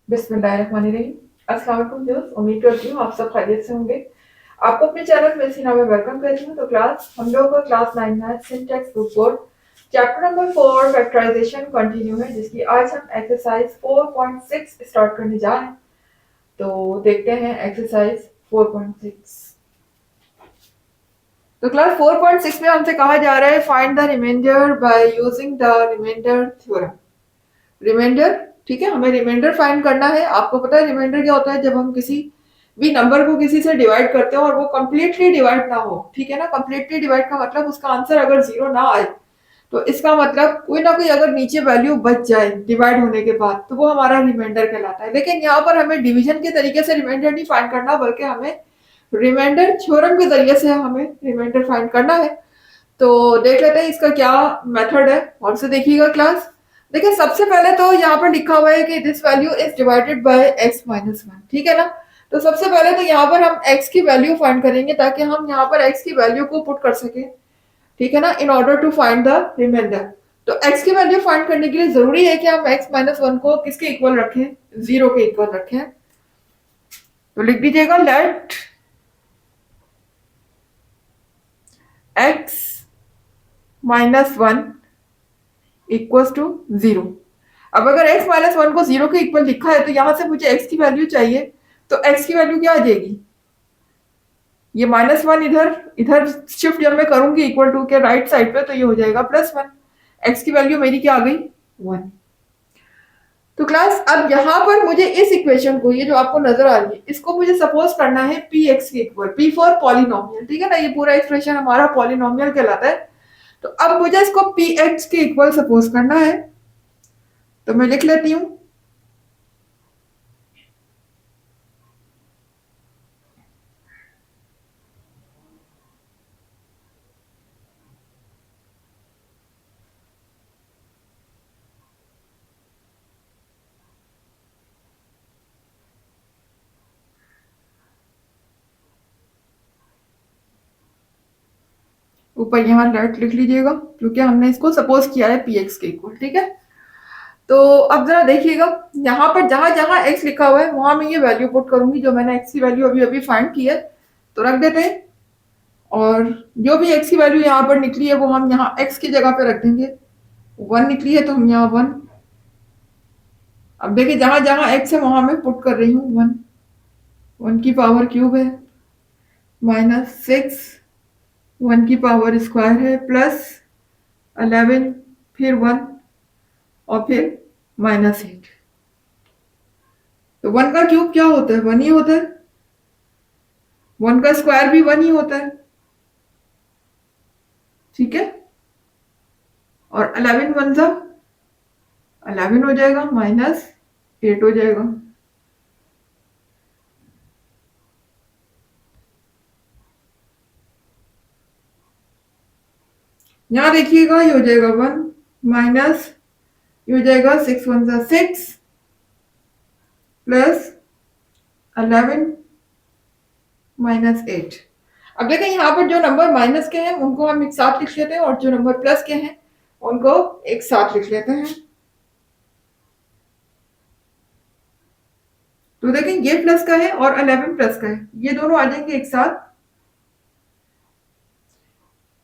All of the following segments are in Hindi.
बिस्मिल्लाहिर्रहमानिर्रहीम। अस्सलाम वालेकुम व्यूअर्स, उम्मीद करती हूँ आप सब खैरियत से होंगे। आपको अपने चैनल में सीना में वेलकम करती हूँ। तो क्लास हम लोग का class 9 math syntax book board chapter number 4 factorisation continue है, जिसकी आज हम एक्सरसाइज 4.6 स्टार्ट करने जा रहे हैं। तो देखते हैं एक्सरसाइज 4.6। तो क्लास 4.6 में हमसे कहा जा रहा है find the remainder by using the remainder theorem. Remainder, ठीक है, हमें रिमाइंडर फाइंड करना है। आपको पता है रिमाइंडर क्या होता है? जब हम किसी भी नंबर को किसी से डिवाइड करते हो और वो कंप्लीटली डिवाइड ना हो, ठीक है ना। कंप्लीटली डिवाइड का मतलब उसका आंसर अगर जीरो ना आए, तो इसका मतलब कोई ना कोई अगर नीचे वैल्यू बच जाए डिवाइड होने के बाद, तो वो हमारा रिमाइंडर कहलाता है। लेकिन यहाँ पर हमें डिवीजन के तरीके से रिमाइंडर नहीं फाइंड करना, बल्कि हमें रिमाइंडर थ्योरम के जरिए से हमें रिमाइंडर फाइंड करना है। तो देख लेते हैं इसका क्या मेथड है, और से देखिएगा क्लास। देखिए, सबसे पहले तो यहाँ पर लिखा हुआ है कि this value is divided by x minus one, ठीक है ना। तो सबसे पहले तो यहाँ पर हम x की वैल्यू फाइंड करेंगे, ताकि हम यहाँ पर x की वैल्यू को पुट कर सके, ठीक है ना, in order to find the remainder. तो x की वैल्यू फाइंड करने के लिए जरूरी है कि हम x माइनस वन को किसके इक्वल रखें? जीरो के इक्वल रखें। तो लिख दीजिएगा let x minus one equals to zero. अब अगर x माइनस वन को जीरो के इक्वल लिखा है, तो यहां से मुझे x की वैल्यू चाहिए। तो x की वैल्यू क्या आ जाएगी? ये माइनस वन इधर इधर शिफ्ट जब मैं करूंगी इक्वल टू के राइट साइड पे, तो ये हो जाएगा प्लस वन। x की वैल्यू मेरी क्या आ गई? वन। तो क्लास अब यहाँ पर मुझे इस इक्वेशन को, ये जो आपको नजर आ रही है, इसको मुझे सपोज करना है पी एक्स के इक्वल, पी फॉर पॉलिनोमियल, ठीक है ना। ये पूरा एक्सप्रेशन हमारा पॉलिनोमियल कहलाता है। तो अब मुझे इसको पी एक्स के इक्वल सपोज करना है। तो मैं लिख लेती हूँ, ऊपर यहाँ लेट लिख लीजिएगा, क्योंकि हमने इसको सपोज किया है पी एक्स के इक्वल, ठीक है। तो अब जरा देखिएगा, यहाँ पर जहां जहां एक्स लिखा हुआ है वहां मैं ये वैल्यू पुट करूंगी, जो मैंने एक्स की वैल्यू अभी अभी फाइंड की है। तो रख देते हैं, और जो भी एक्स की वैल्यू यहाँ पर निकली है वो हम यहाँ एक्स की जगह पे रख देंगे। वन निकली है तो हम यहाँ वन। अब देखिए, जहां जहां एक्स है वहां मैं पुट कर रही हूँ वन। वन की पावर क्यूब है, माइनस सिक्स, वन की पावर स्क्वायर है, प्लस 11, फिर वन, और फिर माइनस एट। तो वन का क्यूब क्या होता है? वन ही होता है। वन का स्क्वायर भी वन ही होता है, ठीक है। और 11 वन सा 11 हो जाएगा, माइनस एट हो जाएगा। यहाँ देखिएगा, ये हो जाएगा वन, माइनस ये हो जाएगा सिक्स वन सा सिक्स, प्लस 11 माइनस एट। अब देखें, यहाँ पर जो नंबर माइनस के हैं उनको हम एक साथ लिख लेते हैं, और जो नंबर प्लस के हैं उनको एक साथ लिख लेते हैं। तो देखें, ये प्लस का है और 11 प्लस का है, ये दोनों आ जाएंगे एक साथ।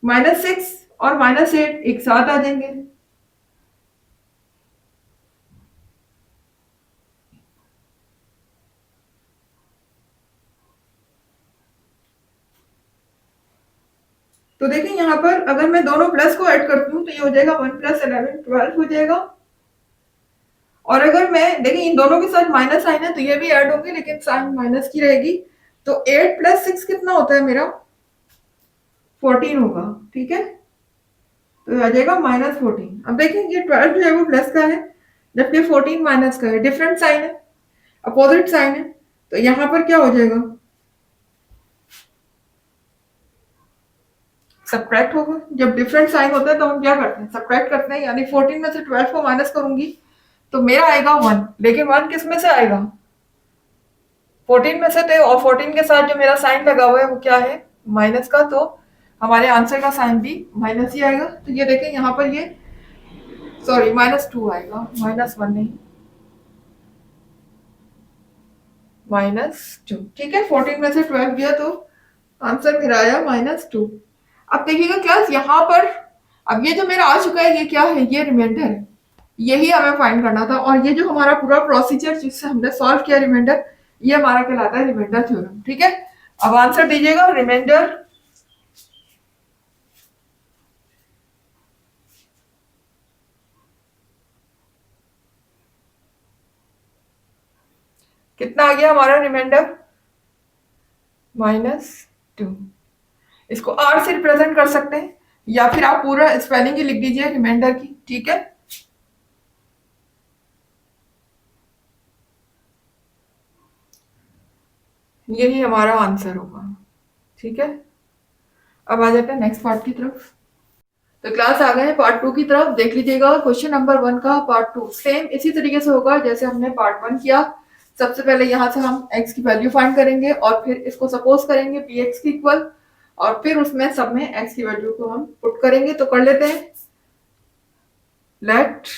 माइनस सिक्स और माइनस एट एक साथ आ जाएंगे। तो देखिए, यहाँ पर अगर मैं दोनों प्लस को ऐड करती हूँ तो ये हो जाएगा वन प्लस 11 12 हो जाएगा। और अगर मैं देखिए, इन दोनों के साथ माइनस साइन है तो ये भी ऐड होंगे, लेकिन साइन माइनस की रहेगी। तो 8 प्लस 6 कितना होता है मेरा? 14 होगा, ठीक है। तो आ जाएगा माइनस 14। अब देखें, ये 12 जो है वो प्लस का है, जबकि 14 माइनस का है। डिफरेंट साइन है, अपोजिट साइन है। तो यहाँ पर क्या हो जाएगा? सब्ट्रैक्ट होगा। जब डिफरेंट साइन होता है तो हम क्या करते हैं? सब्ट्रैक्ट करते हैं, यानी 14 में से 12 को माइनस करूंगी तो मेरा आएगा वन। लेकिन वन किस में से आएगा? 14 में से थे, और 14 के साथ जो मेरा साइन लगा हुआ है वो क्या है? माइनस का। तो हमारे आंसर का साइन भी माइनस ही आएगा। तो ये देखें, यहाँ पर ये सॉरी माइनस टू आएगा, माइनस वन नहीं। -2। ठीक है, 14 में से 12 गया तो आंसर मेरा आया -2। अब देखिएगा क्लास यहाँ पर, अब ये जो मेरा आ चुका है ये क्या है, ये रिमाइंडर है, यही हमें फाइंड करना था। और ये जो हमारा पूरा प्रोसीजर जिससे हमने सॉल्व किया रिमाइंडर, ये हमारा कहलाता है रिमाइंडर थ्योरम। ठीक है, अब आंसर दीजिएगा। रिमाइंडर कितना आ गया हमारा रिमाइंडर, -2। इसको आर से रिप्रेजेंट कर सकते हैं या फिर आप पूरा स्पेलिंग ही लिख दीजिए रिमाइंडर की। ठीक है, यही हमारा आंसर होगा। ठीक है, अब आ जाते हैं नेक्स्ट पार्ट की तरफ। तो क्लास आ गए पार्ट 2 की तरफ। देख लीजिएगा क्वेश्चन नंबर 1 का पार्ट 2 सेम इसी तरीके से होगा जैसे हमने पार्ट 1 किया। सबसे पहले यहाँ से हम x की वैल्यू फाइंड करेंगे और फिर इसको सपोज करेंगे px की इक्वल, और फिर उसमें सब में x की वैल्यू को हम पुट करेंगे। तो कर लेते हैं, लेट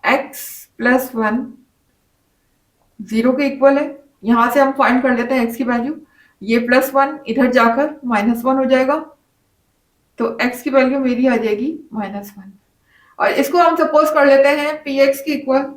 x प्लस 1 0 के इक्वल है। यहां से हम फाइंड कर लेते हैं x की वैल्यू, ये +1 इधर जाकर -1 हो जाएगा, तो x की वैल्यू मेरी आ जाएगी -1। और इसको हम सपोज कर लेते हैं पी एक्स की इक्वल,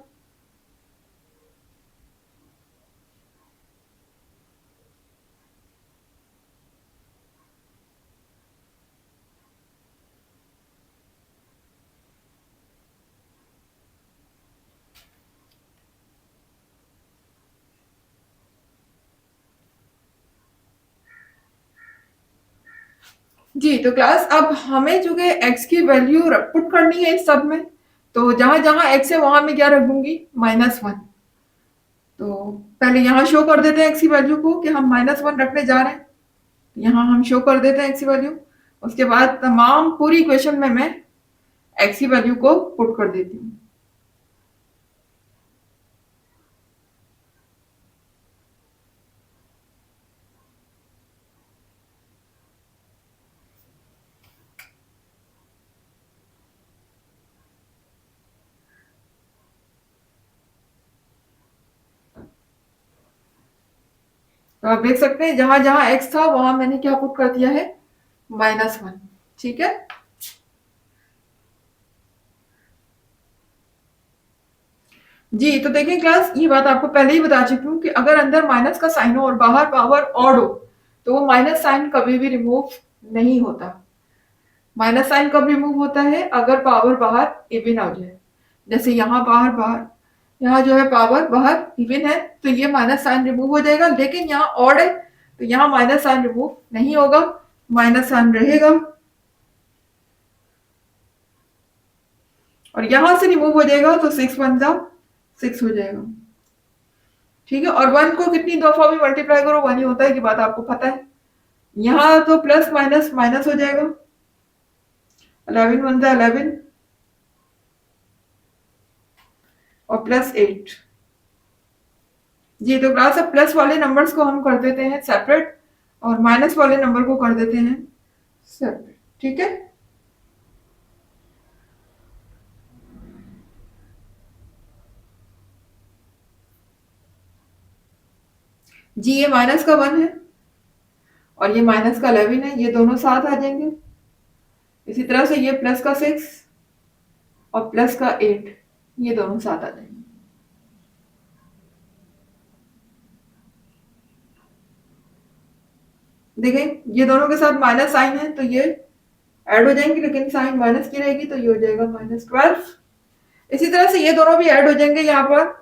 जी। तो क्लास अब हमें जो कि x की वैल्यू पुट करनी है इस सब में, तो जहां जहां x है वहां मैं क्या रख दूंगी, -1। तो पहले यहाँ शो कर देते हैं x की वैल्यू को कि हम -1 रखने जा रहे हैं। यहाँ हम शो कर देते हैं x की वैल्यू, उसके बाद तमाम पूरी इक्वेशन में मैं x की वैल्यू को पुट कर देती हूँ। तो आप देख सकते हैं जहां जहां x था वहां मैंने क्या पुट कर दिया है, -1। ठीक है, जी। तो देखिए क्लास, ये बात आपको पहले ही बता चुकी हूँ कि अगर अंदर माइनस का साइन हो और बाहर पावर ऑड हो तो वो माइनस साइन कभी भी रिमूव नहीं होता। माइनस साइन कब रिमूव होता है, अगर पावर बाहर इवन आ जाए। जैसे यहाँ बाहर बाहर यहाँ जो है पावर बाहर इवन है तो ये माइनस साइन रिमूव हो जाएगा, लेकिन यहाँ ऑड है तो यहाँ माइनस साइन रिमूव नहीं होगा, माइनस साइन रहेगा। और यहां से रिमूव हो जाएगा तो 6 1 जा 6 हो जाएगा। ठीक है, और 1 को कितनी दफा भी मल्टीप्लाई करो 1 ही होता है, कि बात आपको पता है। यहाँ तो प्लस माइनस माइनस हो जाएगा, 11 1 जा 11 और +8। जी। तो क्लास अब प्लस वाले नंबर्स को हम कर देते हैं सेपरेट और माइनस वाले नंबर को कर देते हैं सेपरेट। ठीक है, जी। ये माइनस का 1 है और ये माइनस का 11 है, ये दोनों साथ आ जाएंगे। इसी तरह से ये प्लस का 6 और प्लस का 8, ये दोनों साथ आ जाएंगे। देखें ये दोनों के साथ माइनस साइन है तो ये ऐड हो जाएंगे, लेकिन साइन माइनस की रहेगी तो ये हो जाएगा -12। इसी तरह से ये दोनों भी ऐड हो जाएंगे यहाँ पर,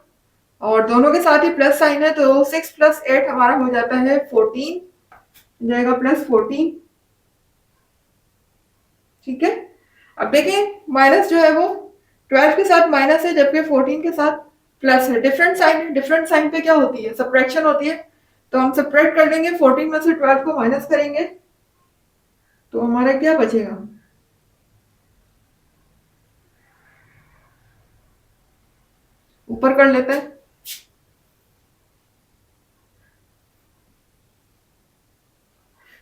और दोनों के साथ ही प्लस साइन है तो 6 + 8 हमारा हो जाता है 14, हो जाएगा +14। ठीक है, अब देखें माइनस जो है वो 12 के साथ माइनस है जबकि 14 के साथ प्लस है। डिफरेंट साइन है, डिफरेंट साइन पे क्या होती है, सब्ट्रैक्शन होती है। तो हम सब्ट्रैक्ट कर लेंगे, 14 में से 12 को माइनस करेंगे तो हमारा क्या बचेगा, ऊपर कर लेते हैं।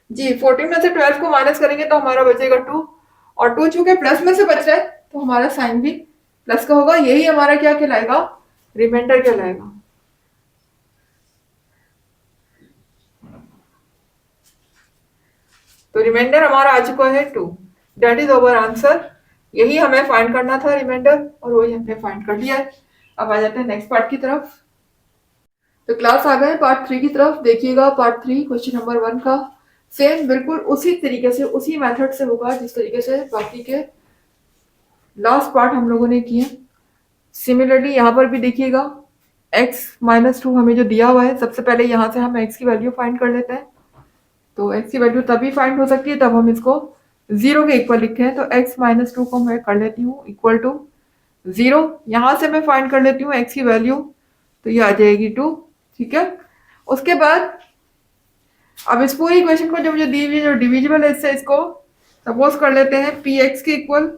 जी, 14 में से 12 को माइनस करेंगे तो हमारा बचेगा 2, और 2 चूंकि प्लस में से बच रहा है तो हमारा साइन भी प्लस का होगा। यही हमारा क्या कहलाएगा, रिमाइंडर कहलाएगा। तो रिमाइंडर हमारा आ चुका है 2। That is over answer. यही हमें फाइंड करना था रिमाइंडर, और वही हमने फाइंड कर लिया है। अब आ जाते हैं नेक्स्ट पार्ट की तरफ। तो क्लास आ गए पार्ट 3 की तरफ। देखिएगा पार्ट 3 क्वेश्चन नंबर 1 का सेम बिल्कुल उसी तरीके से, उसी मेथड से होगा जिस तरीके से बाकी के लास्ट पार्ट हम लोगों ने किए। सिमिलरली यहाँ पर भी देखिएगा x -2 हमें जो दिया हुआ है, सबसे पहले यहाँ से हम x की वैल्यू फाइंड कर लेते हैं। तो x की वैल्यू तभी फाइंड हो सकती है तब हम इसको 0 के इक्वल लिखे हैं। तो x -2 को मैं कर लेती हूँ इक्वल टू 0। यहाँ से मैं फाइंड कर लेती हूँ x की वैल्यू, तो ये आ जाएगी 2। ठीक है। उसके बाद अब इस पूरी इक्वेशन को जो मुझे दी हुई है, जो डिविजिबल है, इससे इसको सपोज कर लेते हैं px के इक्वल।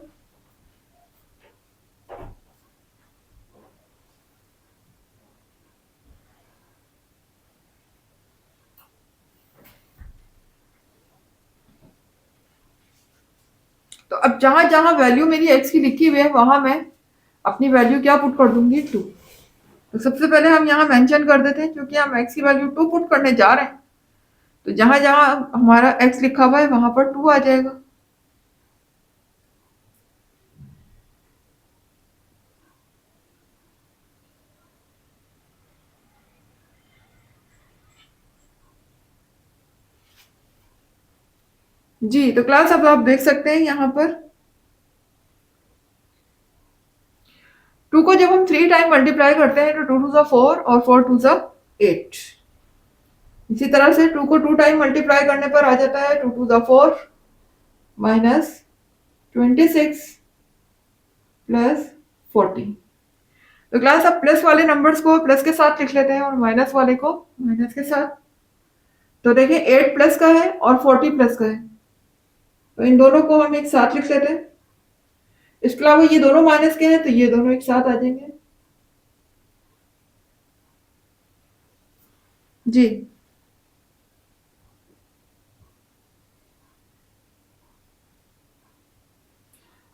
तो अब जहां जहां वैल्यू मेरी x की लिखी हुई है वहां मैं अपनी वैल्यू क्या पुट कर दूंगी, 2। तो सबसे पहले हम यहाँ मेंशन कर देते हैं, क्योंकि हम x की वैल्यू 2 पुट करने जा रहे हैं। तो जहां जहां हमारा x लिखा हुआ है वहां पर 2 आ जाएगा। जी, तो क्लास अब आप देख सकते हैं यहाँ पर 2 को जब हम 3 टाइम मल्टीप्लाई करते हैं तो 2 टू ज़ा 4 और 4 टू ज़ा 8। इसी तरह से 2 को 2 टाइम मल्टीप्लाई करने पर आ जाता है 2 टू ज़ा 4 माइनस 26 प्लस 40। तो क्लास अब प्लस वाले नंबर्स को प्लस के साथ लिख लेते हैं और माइनस वाले को माइनस के साथ। तो देखिए 8 प्लस का है और 40 प्लस का है, तो इन दोनों को हम एक साथ लिख लेते हैं। इसके अलावा ये दोनों माइनस के हैं तो ये दोनों एक साथ आ जाएंगे। जी,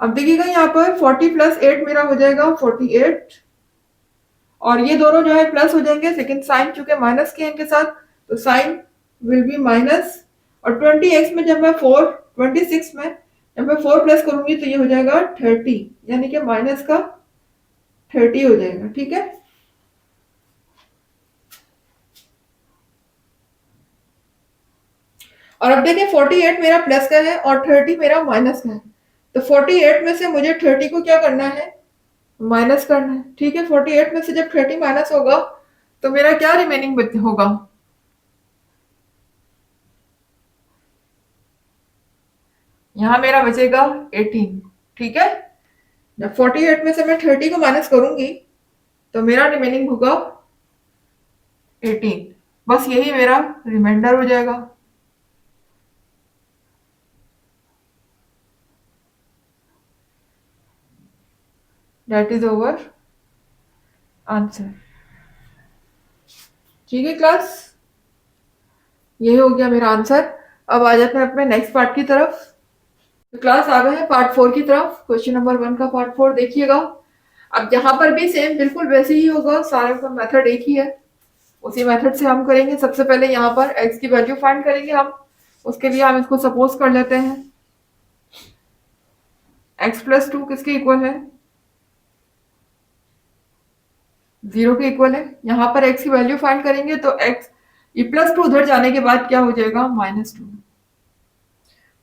अब देखिएगा यहाँ पर 40 प्लस 8 मेरा हो जाएगा 48, और ये दोनों जो है प्लस हो जाएंगे, लेकिन साइन चूंकि माइनस के हैं इनके साथ, तो साइन विल बी माइनस। और 20x में जब मैं 26 में जब मैं 4 प्लस करूंगी तो ये हो जाएगा 30, यानी कि माइनस का 30 हो जाएगा। ठीक है। और अब देखिए 48 मेरा प्लस का है और 30 मेरा माइनस का है। तो 48 में से मुझे 30 को क्या करना है, माइनस करना है। ठीक है। 48 में से जब 30 माइनस होगा तो मेरा क्या रिमेनिंग होगा, यहाँ मेरा बचेगा 18। ठीक है। जब 48 में से मैं 30 को माइनस करूंगी तो मेरा रिमेनिंग होगा 18। बस यही मेरा रिमाइंडर हो जाएगा। That is over answer. ठीक है क्लास, यही हो गया मेरा आंसर। अब आ जाते हैं अपने नेक्स्ट पार्ट की तरफ। तो क्लास आ गए हैं पार्ट 4 की तरफ। क्वेश्चन नंबर 1 का पार्ट 4 देखिएगा। अब यहाँ पर भी सेम बिल्कुल वैसे ही होगा, सारे का मेथड एक ही है। उसी मेथड से हम करेंगे। सबसे पहले यहाँ पर x की वैल्यू फाइंड करेंगे हम। उसके लिए हम इसको सपोज कर लेते हैं x प्लस 2 किसके इक्वल है, 0 के इक्वल है। यहाँ पर x की वैल्यू फाइंड करेंगे तो x ये प्लस 2 उधर जाने के बाद क्या हो जाएगा, -2।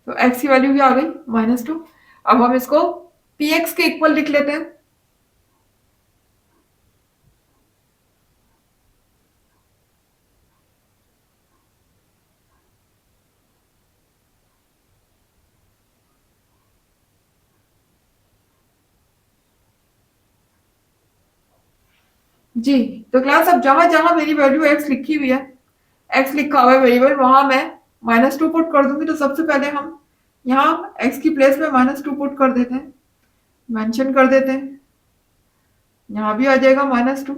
तो x की वैल्यू भी आ गई -2। अब हम इसको px के इक्वल लिख लेते हैं। जी, तो क्लास अब जहां जहां मेरी वैल्यू x लिखी हुई है, x लिखा हुआ है वेरिएबल, वहां मैं -2 पुट कर दूंगी। तो सबसे पहले हम यहाँ x की प्लेस में -2 पुट कर देते हैं, मेंशन कर देते हैं। यहाँ भी आ जाएगा -2,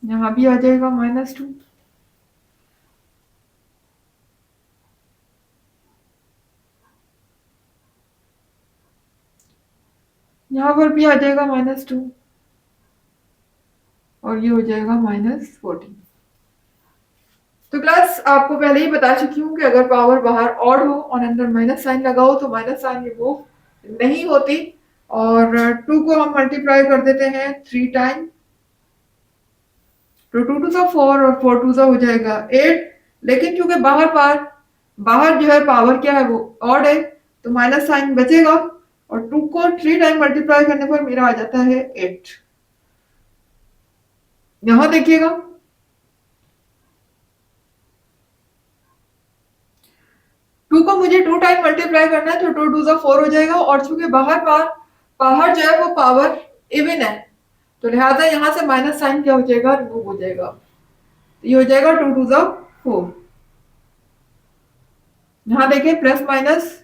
यहाँ भी आ जाएगा -2, यहाँ पर भी आ जाएगा -2, और ये हो जाएगा -14। तो क्लास आपको पहले ही बता चुकी हूँ कि अगर पावर बाहर ऑड हो और अंदर माइनस साइन लगा हो तो माइनस साइन रिमूव नहीं होती। और 2 को हम मल्टीप्लाई कर देते हैं 3 टाइम, तो 2 टू सा 4 और 4 टू सा हो जाएगा 8। लेकिन क्योंकि बाहर जो है पावर क्या है वो ऑड है, तो माइनस साइन बचेगा और 2 को 3 टाइम मल्टीप्लाई करने पर मेरा आ जाता है 8। यहां देखिएगा 2 को मुझे 2 टाइम मल्टीप्लाई करना है, तो 2 टू सा 4 हो जाएगा। और चूंकि बाहर जो है वो पावर इवन है, तो लिहाजा यहाँ से माइनस साइन क्या हो जाएगा, रिमूव हो जाएगा। तो ये हो जाएगा 2 टू सा 4। यहाँ देखें प्लस माइनस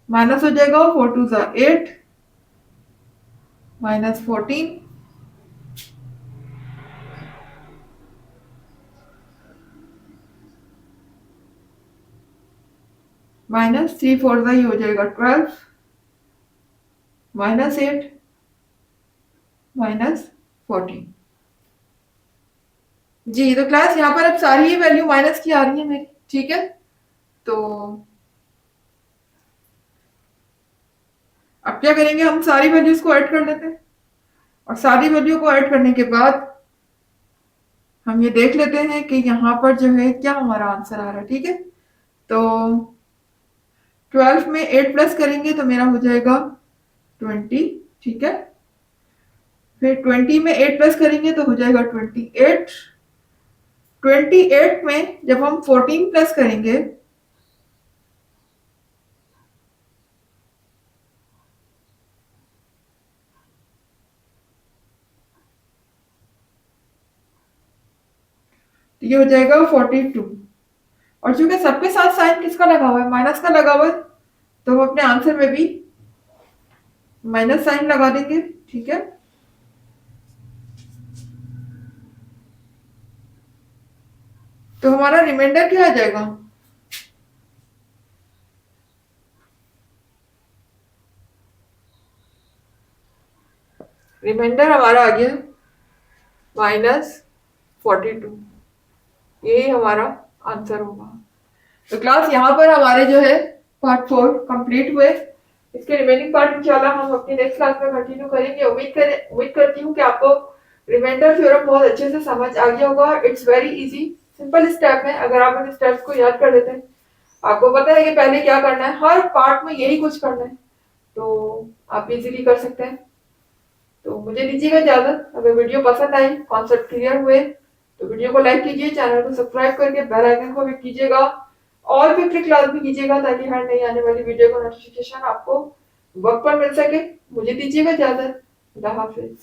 माइनस हो जाएगा, 4 टू सा 8 माइनस 14 माइनस 3 4 सा ही हो जाएगा 12 माइनस 8 माइनस 14। जी तो क्लास यहाँ पर अब सारी ही वैल्यू माइनस की आ रही है मेरी, ठीक है। तो अब क्या करेंगे, हम सारी वैल्यूज को ऐड कर लेते हैं और सारी वैल्यू को ऐड करने के बाद हम ये देख लेते हैं कि यहाँ पर जो है क्या हमारा आंसर आ रहा है, ठीक है। तो 12 में 8 प्लस करेंगे तो मेरा हो जाएगा 20, ठीक है। फिर 20 में 8 प्लस करेंगे तो हो जाएगा 28। 28 में जब हम 14 प्लस करेंगे तो ये हो जाएगा 42। और चूंकि सबके साथ साइन किसका लगा हुआ है, माइनस का लगा हुआ है, तो हम अपने आंसर में भी माइनस साइन लगा देंगे, ठीक है। तो हमारा रिमाइंडर क्या आ जाएगा, रिमाइंडर हमारा आ गया -42। यही हमारा आंसर होगा। तो क्लास यहाँ पर हमारे जो है पार्ट 4 कंप्लीट हुए। इसके रिमेनिंग पार्ट इंशाल्लाह हम अपनी नेक्स्ट क्लास में कंटिन्यू करेंगे। उम्मीद करती हूँ कि आपको रिमाइंडर थ्योरम बहुत अच्छे से समझ आ गया होगा। It's very easy, simple step है। अगर आप इन स्टेप्स को याद कर लेते हैं, आपको पता है कि पहले क्या करना है, हर पार्ट में यही कुछ करना है, तो आप इजीली कर सकते हैं। तो मुझे दीजिएगा इजाजत। अगर वीडियो पसंद आई, कॉन्सेप्ट क्लियर हुए, तो वीडियो को लाइक कीजिए, चैनल को सब्सक्राइब करके बेल आइकन को भी कीजिएगा और भी क्लिक लाजमी कीजिएगा ताकि हर नई आने वाली वीडियो का नोटिफिकेशन आपको वक्त पर मिल सके। मुझे दीजिएगा इजाजत। खुदा हाफिज।